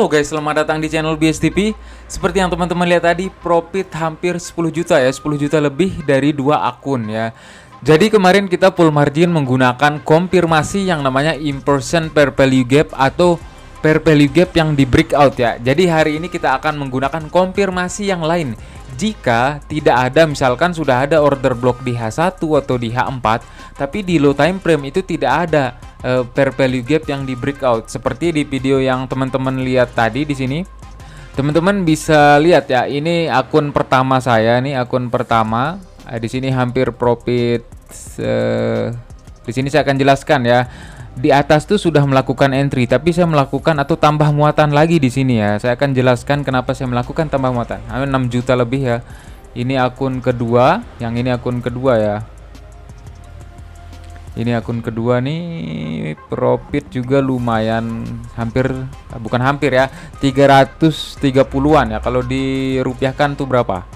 Halo guys, selamat datang di channel BSTP. Seperti yang teman-teman lihat tadi, profit hampir 10 juta ya, 10 juta lebih dari 2 akun ya. Jadi kemarin kita full margin menggunakan konfirmasi yang namanya inversion pair value gap atau pair value gap yang di breakout ya. Jadi hari ini kita akan menggunakan konfirmasi yang lain. Jika tidak ada, misalkan sudah ada order block di H1 atau di H4, tapi di low time frame itu tidak ada pair value gap yang di breakout. Seperti di video yang teman-teman lihat tadi di sini. Teman-teman bisa lihat ya, ini akun pertama saya nih, akun pertama. Di sini hampir profit di sini saya akan jelaskan ya. Di atas tuh sudah melakukan entry, tapi saya melakukan atau tambah muatan lagi di sini ya. Saya akan jelaskan kenapa saya melakukan tambah muatan. 6 juta lebih ya. Ini akun kedua, yang ini akun kedua ya. Ini akun kedua nih, profit juga lumayan, hampir bukan hampir ya, 330-an ya. Kalau dirupiahkan tuh berapa?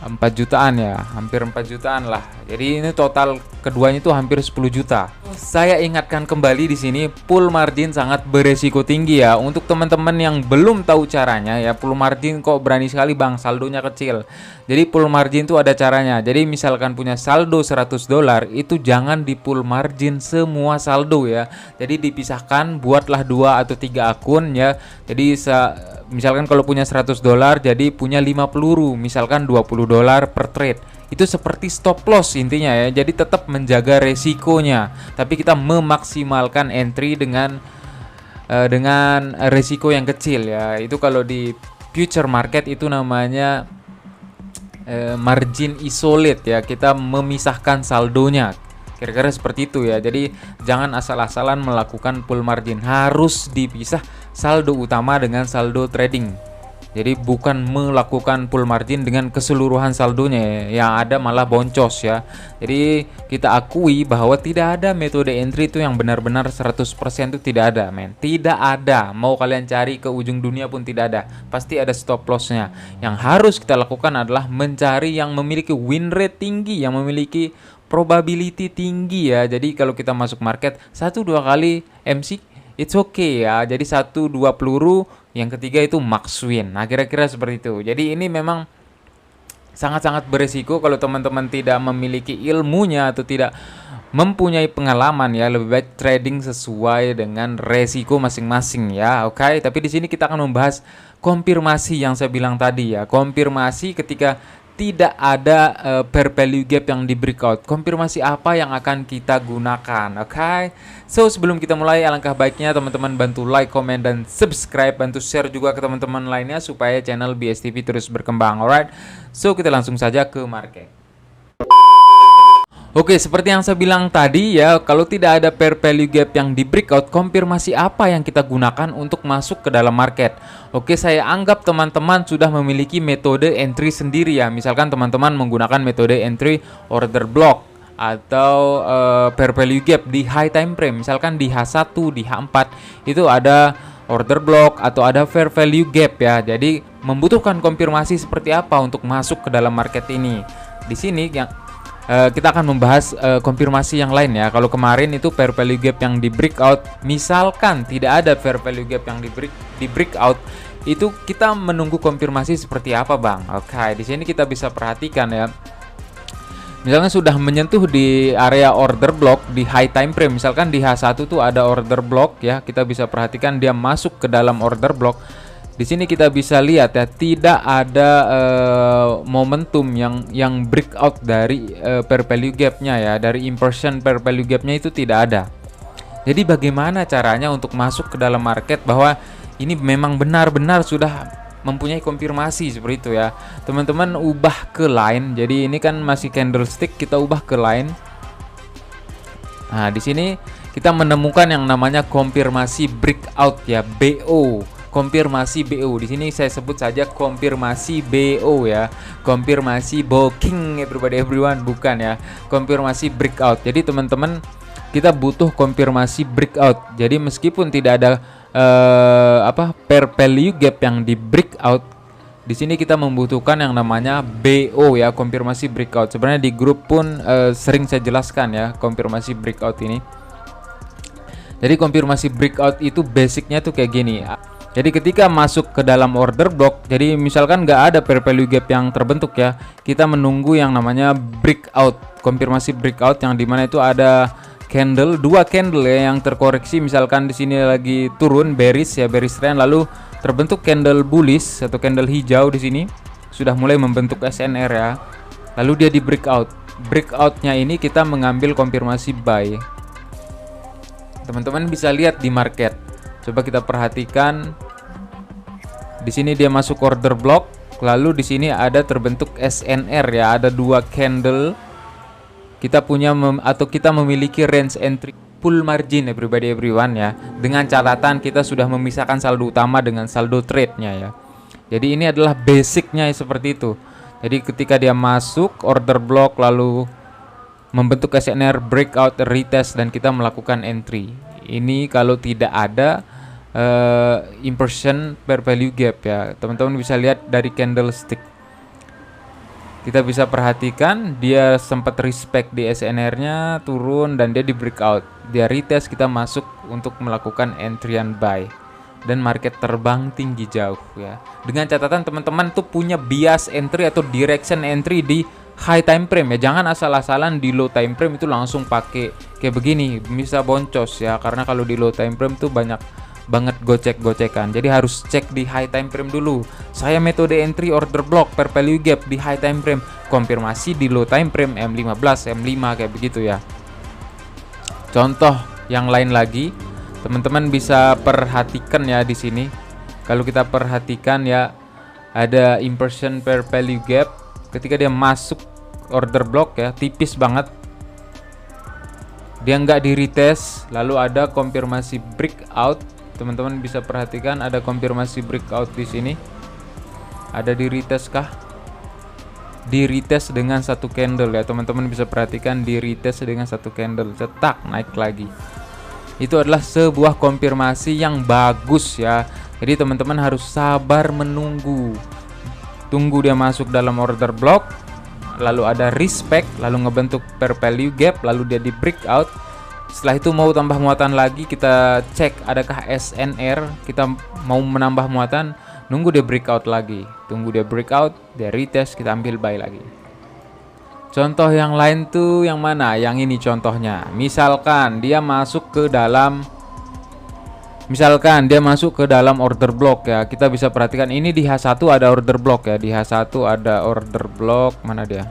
4 jutaan ya, hampir 4 jutaan lah. Jadi ini total keduanya itu hampir 10 juta. Saya ingatkan kembali di sini, full margin sangat beresiko tinggi ya. Untuk teman-teman yang belum tahu caranya ya, full margin kok berani sekali bang, saldonya kecil. Jadi full margin itu ada caranya. Jadi misalkan punya saldo $100, itu jangan di full margin semua saldo ya. Jadi dipisahkan, buatlah 2 atau 3 akun ya. Jadi misalkan kalau punya $100, jadi punya 5 peluru, misalkan $20 per trade. Itu seperti stop loss intinya ya. Jadi tetap menjaga resikonya, tapi kita memaksimalkan entry dengan resiko yang kecil ya. Itu kalau di future market itu namanya margin isolate ya. Kita memisahkan saldonya. Kira-kira seperti itu ya. Jadi jangan asal-asalan melakukan full margin. Harus dipisah saldo utama dengan saldo trading. Jadi bukan melakukan full margin dengan keseluruhan saldonya ya. Yang ada malah boncos ya. Jadi kita akui bahwa tidak ada metode entry itu yang benar-benar 100% itu tidak ada men. Tidak ada. Mau kalian cari ke ujung dunia pun tidak ada. Pasti ada stop lossnya. Yang harus kita lakukan adalah mencari yang memiliki win rate tinggi, yang memiliki probability tinggi ya. Jadi kalau kita masuk market 1-2 kali MC, it's okay ya. Jadi 1-2 peluru, yang ketiga itu max win. Nah kira-kira seperti itu. Jadi ini memang sangat-sangat beresiko kalau teman-teman tidak memiliki ilmunya atau tidak mempunyai pengalaman ya. Lebih baik trading sesuai dengan resiko masing-masing ya. Oke, tapi di sini kita akan membahas konfirmasi yang saya bilang tadi ya. Konfirmasi ketika tidak ada pair value gap yang di breakout. Konfirmasi apa yang akan kita gunakan? Oke. So sebelum kita mulai, alangkah baiknya teman-teman bantu like, comment, dan subscribe. Bantu share juga ke teman-teman lainnya supaya channel BSTP terus berkembang. Alright. So kita langsung saja ke market. Oke, seperti yang saya bilang tadi ya, kalau tidak ada pair value gap yang di breakout, konfirmasi apa yang kita gunakan untuk masuk ke dalam market? Oke, saya anggap teman-teman sudah memiliki metode entry sendiri ya. Misalkan teman-teman menggunakan metode entry order block atau pair value gap di high time frame. Misalkan di H1, di H4 itu ada order block atau ada fair value gap ya. Jadi membutuhkan konfirmasi seperti apa untuk masuk ke dalam market ini. Di sini yang kita akan membahas konfirmasi yang lain ya. Kalau kemarin itu fair value gap yang di breakout, misalkan tidak ada fair value gap yang di breakout, itu kita menunggu konfirmasi seperti apa bang? Oke, di sini kita bisa perhatikan ya. Misalnya sudah menyentuh di area order block di high time frame, misalkan di H1 tuh ada order block ya. Kita bisa perhatikan dia masuk ke dalam order block. Di sini kita bisa lihat ya, tidak ada momentum yang breakout dari pair value gapnya ya, dari inversion pair value gapnya itu tidak ada. Jadi bagaimana caranya untuk masuk ke dalam market bahwa ini memang benar-benar sudah mempunyai konfirmasi seperti itu ya. Teman-teman ubah ke line. Jadi ini kan masih candlestick, kita ubah ke line. Nah di sini kita menemukan yang namanya konfirmasi breakout ya, BO. Konfirmasi BO. Di sini saya sebut saja konfirmasi BO ya. Konfirmasi booking everyone, bukan ya. Konfirmasi breakout. Jadi teman-teman, kita butuh konfirmasi breakout. Jadi meskipun tidak ada pair value gap yang di breakout, di sini kita membutuhkan yang namanya BO ya, konfirmasi breakout. Sebenarnya di grup pun sering saya jelaskan ya konfirmasi breakout ini. Jadi konfirmasi breakout itu basicnya tuh kayak gini. Jadi ketika masuk ke dalam order block, jadi misalkan nggak ada fair value gap yang terbentuk ya, kita menunggu yang namanya breakout, konfirmasi breakout, yang dimana itu ada candle, dua candle ya yang terkoreksi. Misalkan di sini lagi turun bearish ya, bearish trend, lalu terbentuk candle bullish atau candle hijau di sini, sudah mulai membentuk SNR ya. Lalu dia di breakout. Breakoutnya ini kita mengambil konfirmasi buy. Teman-teman bisa lihat di market. Coba kita perhatikan. Di sini dia masuk order block, lalu di sini ada terbentuk SNR ya, ada dua candle. Kita punya atau kita memiliki range entry full margin everyone ya. Dengan catatan kita sudah memisahkan saldo utama dengan saldo trade-nya ya. Jadi ini adalah basicnya seperti itu. Jadi ketika dia masuk order block lalu membentuk SNR, breakout, retest, dan kita melakukan entry. Ini kalau tidak ada inversion fair value gap ya, teman-teman bisa lihat dari candlestick. Kita bisa perhatikan dia sempat respect di SNR-nya, turun dan dia di breakout. Dia retest, kita masuk untuk melakukan entry and buy. Dan market terbang tinggi jauh ya. Dengan catatan teman-teman tuh punya bias entry atau direction entry di high time frame ya. Jangan asal-asalan di low time frame itu langsung pakai kayak begini, bisa boncos ya. Karena kalau di low time frame tuh banyak banget gocek-gocekan. Jadi harus cek di high time frame dulu. Saya metode entry order block fair value gap di high time frame, konfirmasi di low time frame M15, M5 kayak begitu ya. Contoh yang lain lagi, teman-teman bisa perhatikan ya di sini. Kalau kita perhatikan ya, ada inversion fair value gap ketika dia masuk order block ya, tipis banget. Dia nggak di retest, lalu ada konfirmasi breakout. Teman-teman bisa perhatikan ada konfirmasi breakout di sini. Ada di retest kah? Di retest dengan satu candle ya, teman-teman bisa perhatikan di retest dengan satu candle, cetak naik lagi. Itu adalah sebuah konfirmasi yang bagus ya. Jadi teman-teman harus sabar menunggu. Tunggu dia masuk dalam order block, lalu ada respect, lalu ngebentuk fair value gap, lalu dia di breakout. Setelah itu mau tambah muatan lagi, kita cek adakah SNR, kita mau menambah muatan, nunggu dia breakout lagi. Tunggu dia breakout, dia retest, kita ambil buy lagi. Contoh yang lain tuh yang mana? Yang ini contohnya. Misalkan dia masuk ke dalam order block ya. Kita bisa perhatikan ini di H1 ada order block ya. Di H1 ada order block, mana dia?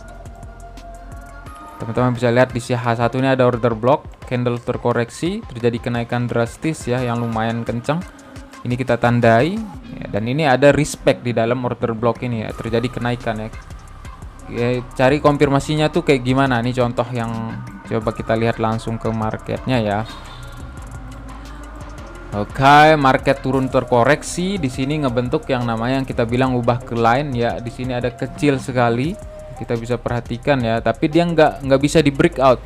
Teman-teman bisa lihat di H1 ini ada order block, candle terkoreksi, terjadi kenaikan drastis ya yang lumayan kencang. Ini kita tandai ya, dan ini ada respect di dalam order block ini ya, terjadi kenaikan ya. Cari konfirmasinya tuh kayak gimana? Ini contoh yang coba kita lihat langsung ke marketnya ya. Oke, market turun terkoreksi, di sini ngebentuk yang namanya yang kita bilang ubah ke line ya. Di sini ada kecil sekali. Kita bisa perhatikan ya, tapi dia nggak bisa di breakout,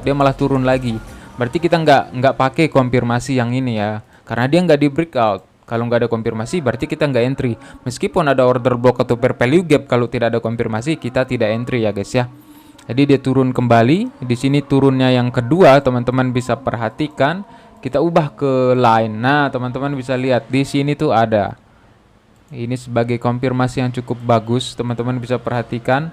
dia malah turun lagi. Berarti kita nggak pakai konfirmasi yang ini ya, karena dia nggak di breakout. Kalau nggak ada konfirmasi, berarti kita nggak entry. Meskipun ada order block atau fair value gap, kalau tidak ada konfirmasi, kita tidak entry ya guys ya. Jadi dia turun kembali. Di sini turunnya yang kedua, teman-teman bisa perhatikan. Kita ubah ke line. Nah, teman-teman bisa lihat di sini tuh ada. Ini sebagai konfirmasi yang cukup bagus, teman-teman bisa perhatikan.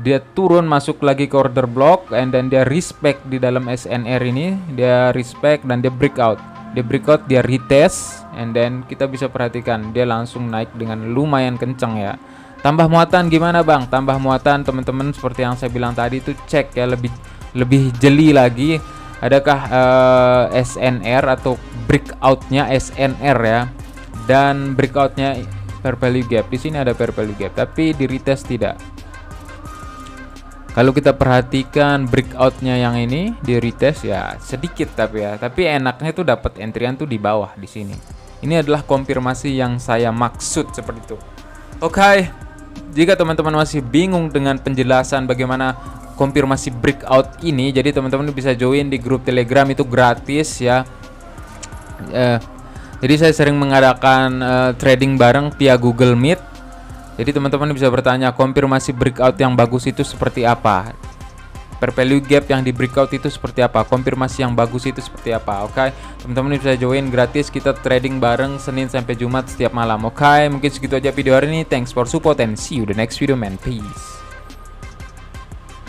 Dia turun masuk lagi ke order block, and then dia respect di dalam SNR ini, dia respect dan dia breakout. Dia retest, and then kita bisa perhatikan dia langsung naik dengan lumayan kencang ya. Tambah muatan gimana bang? Tambah muatan teman-teman seperti yang saya bilang tadi itu cek ya, lebih jeli lagi. Adakah SNR atau breakoutnya SNR ya? Dan breakoutnya fair value gap. Di sini ada fair value gap, tapi di retest tidak. Kalau kita perhatikan breakoutnya yang ini di retest ya sedikit tapi enaknya tuh dapat entryan tuh di bawah di sini. Ini adalah konfirmasi yang saya maksud seperti itu. Oke, jika teman-teman masih bingung dengan penjelasan bagaimana konfirmasi breakout ini, jadi teman-teman bisa join di grup Telegram, itu gratis ya. Jadi saya sering mengadakan trading bareng via Google Meet. Jadi teman-teman bisa bertanya konfirmasi breakout yang bagus itu seperti apa. per value gap yang di breakout itu seperti apa, konfirmasi yang bagus itu seperti apa. Oke, teman-teman bisa join gratis, kita trading bareng Senin sampai Jumat setiap malam. Oke, mungkin segitu aja video hari ini. Thanks for support and see you the next video man. Peace.